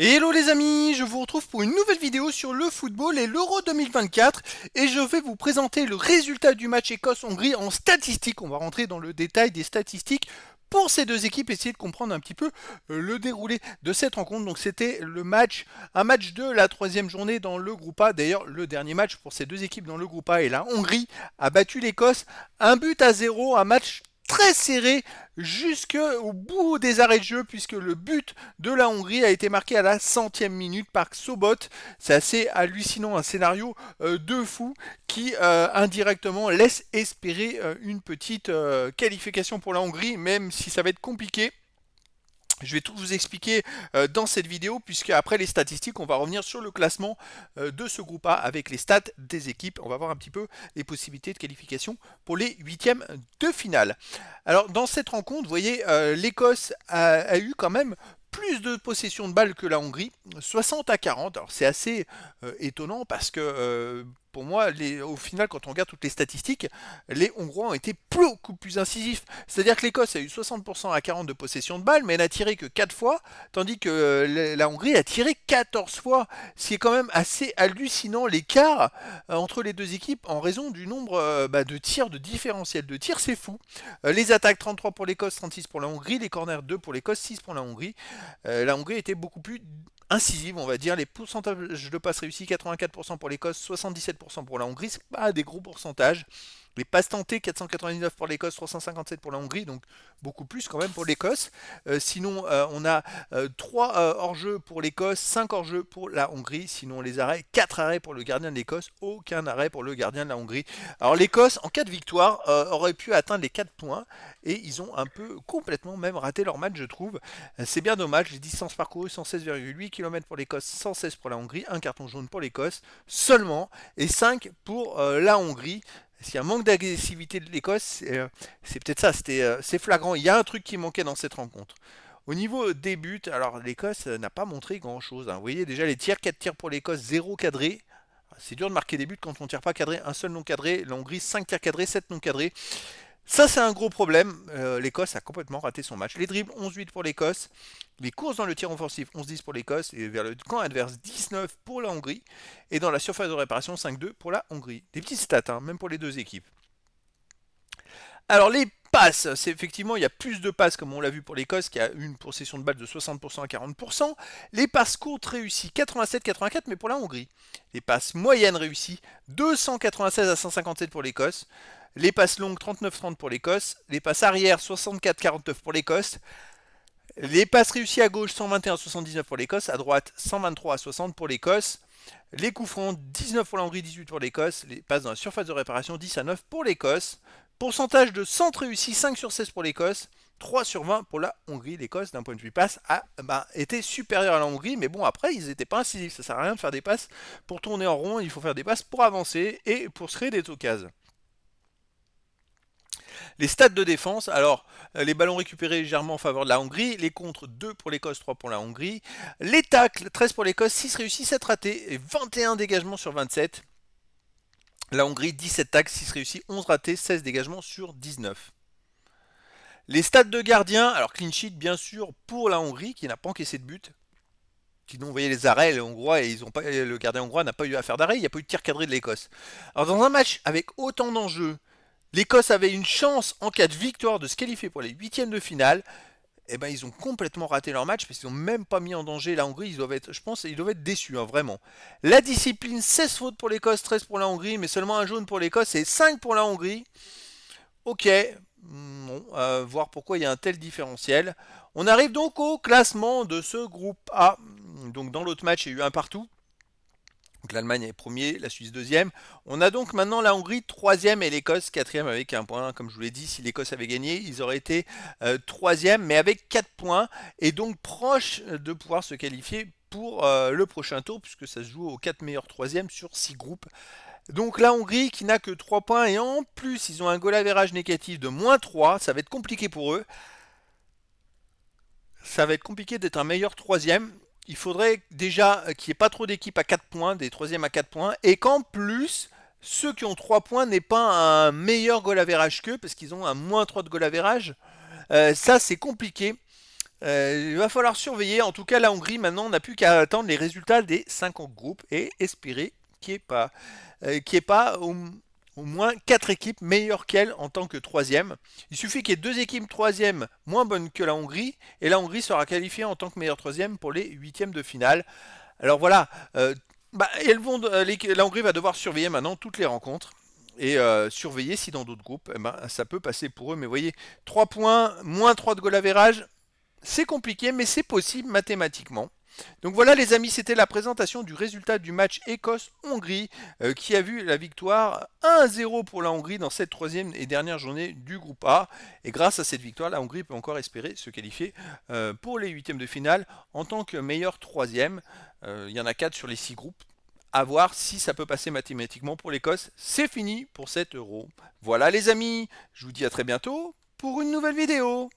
Hello les amis, je vous retrouve pour une nouvelle vidéo sur le football et l'Euro 2024 et je vais vous présenter le résultat du match Écosse-Hongrie en statistiques. On va rentrer dans le détail des statistiques pour ces deux équipes, essayer de comprendre un petit peu le déroulé de cette rencontre. Donc c'était un match de la troisième journée dans le groupe A. D'ailleurs, le dernier match pour ces deux équipes dans le groupe A et la Hongrie a battu l'Écosse 1-0, un match très serré jusqu'au bout des arrêts de jeu puisque le but de la Hongrie a été marqué à la centième minute par Sobot. C'est assez hallucinant, un scénario de fou qui indirectement laisse espérer une petite qualification pour la Hongrie, même si ça va être compliqué. Je vais tout vous expliquer dans cette vidéo, puisque après les statistiques, on va revenir sur le classement de ce groupe A avec les stats des équipes. On va voir un petit peu les possibilités de qualification pour les huitièmes de finale. Alors dans cette rencontre, vous voyez, l'Écosse a eu quand même plus de possession de balles que la Hongrie, 60-40. Alors c'est assez étonnant parce que pour moi, au final, quand on regarde toutes les statistiques, les Hongrois ont été beaucoup plus incisifs. C'est-à-dire que l'Écosse a eu 60% à 40 de possession de balles, mais elle n'a tiré que 4 fois, tandis que la Hongrie a tiré 14 fois. Ce qui est quand même assez hallucinant, l'écart entre les deux équipes en raison du nombre de tirs, de différentiel de tirs, c'est fou. Les attaques 33 pour l'Écosse, 36 pour la Hongrie, les corners 2 pour l'Écosse, 6 pour la Hongrie. La Hongrie était beaucoup plus incisive, on va dire. Les pourcentages de passes réussies, 84% pour l'Écosse, 77% pour la Hongrie. C'est pas des gros pourcentages. Les passes tentées, 499 pour l'Écosse, 357 pour la Hongrie, donc beaucoup plus quand même pour l'Écosse. Sinon, on a 3 hors-jeu pour l'Écosse, 5 hors-jeu pour la Hongrie. Sinon, les arrêts, 4 arrêts pour le gardien de l'Écosse, aucun arrêt pour le gardien de la Hongrie. Alors l'Écosse, en cas de victoire, aurait pu atteindre les 4 points et ils ont un peu complètement même raté leur match, je trouve. C'est bien dommage, les distances parcourues, 116,8 km pour l'Écosse, 116 pour la Hongrie, un carton jaune pour l'Écosse seulement et 5 pour la Hongrie. S'il y a un manque d'agressivité de l'Écosse, c'est peut-être ça, c'est flagrant. Il y a un truc qui manquait dans cette rencontre. Au niveau des buts, alors l'Écosse n'a pas montré grand-chose, hein. Vous voyez déjà les tirs, 4 tirs pour l'Écosse, 0 cadré. C'est dur de marquer des buts quand on ne tire pas cadré, un seul non cadré. La Hongrie, 5 tirs cadrés, 7 non cadrés. Ça, c'est un gros problème. L'Écosse a complètement raté son match. Les dribbles, 11-8 pour l'Écosse. Les courses dans le tir offensif, 11-10 pour l'Écosse. Et vers le camp adverse, 19 pour la Hongrie. Et dans la surface de réparation, 5-2 pour la Hongrie. Des petites stats, hein, même pour les deux équipes. Alors, les passes, c'est effectivement, il y a plus de passes, comme on l'a vu pour l'Écosse, qui a une possession de balle de 60% à 40%. Les passes courtes réussies, 87-84, mais pour la Hongrie. Les passes moyennes réussies, 296 à 157 pour l'Écosse. Les passes longues, 39-30 pour l'Écosse. Les passes arrière, 64-49 pour l'Écosse. Les passes réussies à gauche, 121 à 79 pour l'Écosse. À droite, 123 à 60 pour l'Écosse. Les coups francs, 19 pour la Hongrie, 18 pour l'Écosse. Les passes dans la surface de réparation, 10 à 9 pour l'Écosse. Pourcentage de centre réussi, 5 sur 16 pour l'Écosse. 3 sur 20 pour la Hongrie. L'Écosse, d'un point de vue passe, a été supérieure à la Hongrie. Mais bon, après, ils n'étaient pas incisifs. Ça ne sert à rien de faire des passes pour tourner en rond. Il faut faire des passes pour avancer et pour se créer des occasions. Les stats de défense, alors les ballons récupérés légèrement en faveur de la Hongrie, les contres 2 pour l'Écosse, 3 pour la Hongrie, les tacles 13 pour l'Écosse, 6 réussis, 7 ratés et 21 dégagements sur 27. La Hongrie 17 tacles, 6 réussis, 11 ratés, 16 dégagements sur 19. Les stats de gardien, alors clean sheet bien sûr pour la Hongrie qui n'a pas encaissé de but. Sinon, vous voyez les arrêts, les Hongrois, et le gardien hongrois n'a pas eu à faire d'arrêt, il n'y a pas eu de tir cadré de l'Écosse. Alors dans un match avec autant d'enjeux, l'Écosse avait une chance en cas de victoire de se qualifier pour les huitièmes de finale. Eh ben, ils ont complètement raté leur match parce qu'ils n'ont même pas mis en danger la Hongrie. Ils doivent être, je pense, ils doivent être déçus, hein, vraiment. La discipline, 16 fautes pour l'Écosse, 13 pour la Hongrie, mais seulement un jaune pour l'Écosse et 5 pour la Hongrie. Ok, bon, voir pourquoi il y a un tel différentiel. On arrive donc au classement de ce groupe A. Donc dans l'autre match, il y a eu un partout. Donc l'Allemagne est premier, la Suisse deuxième. On a donc maintenant la Hongrie troisième et l'Écosse quatrième avec un point. Comme je vous l'ai dit, si l'Écosse avait gagné, ils auraient été troisième, mais avec 4 points et donc proche de pouvoir se qualifier pour le prochain tour, puisque ça se joue aux 4 meilleurs troisièmes sur 6 groupes. Donc la Hongrie qui n'a que 3 points et en plus ils ont un goal average négatif de -3, ça va être compliqué pour eux. Ça va être compliqué d'être un meilleur troisième. Il faudrait déjà qu'il n'y ait pas trop d'équipes à 4 points, des troisièmes à 4 points, et qu'en plus, ceux qui ont 3 points n'aient pas un meilleur goal average qu'eux, parce qu'ils ont un -3 de goal average. Ça, c'est compliqué. Il va falloir surveiller. En tout cas, la Hongrie, maintenant, on n'a plus qu'à attendre les résultats des 50 groupes et espérer qu'il n'y ait pas au moins 4 équipes meilleures qu'elle en tant que troisième. Il suffit qu'il y ait 2 équipes troisième moins bonnes que la Hongrie et la Hongrie sera qualifiée en tant que meilleure troisième pour les huitièmes de finale. Alors voilà, la Hongrie va devoir surveiller maintenant toutes les rencontres et surveiller si dans d'autres groupes, ça peut passer pour eux. Mais vous voyez, 3 points, moins 3 de goal average, c'est compliqué, mais c'est possible mathématiquement. Donc voilà les amis, c'était la présentation du résultat du match Écosse-Hongrie qui a vu la victoire 1-0 pour la Hongrie dans cette troisième et dernière journée du groupe A. Et grâce à cette victoire, la Hongrie peut encore espérer se qualifier pour les huitièmes de finale en tant que meilleur troisième. Il y en a 4 sur les 6 groupes. À voir si ça peut passer mathématiquement pour l'Écosse. C'est fini pour cet euro. Voilà les amis, je vous dis à très bientôt pour une nouvelle vidéo.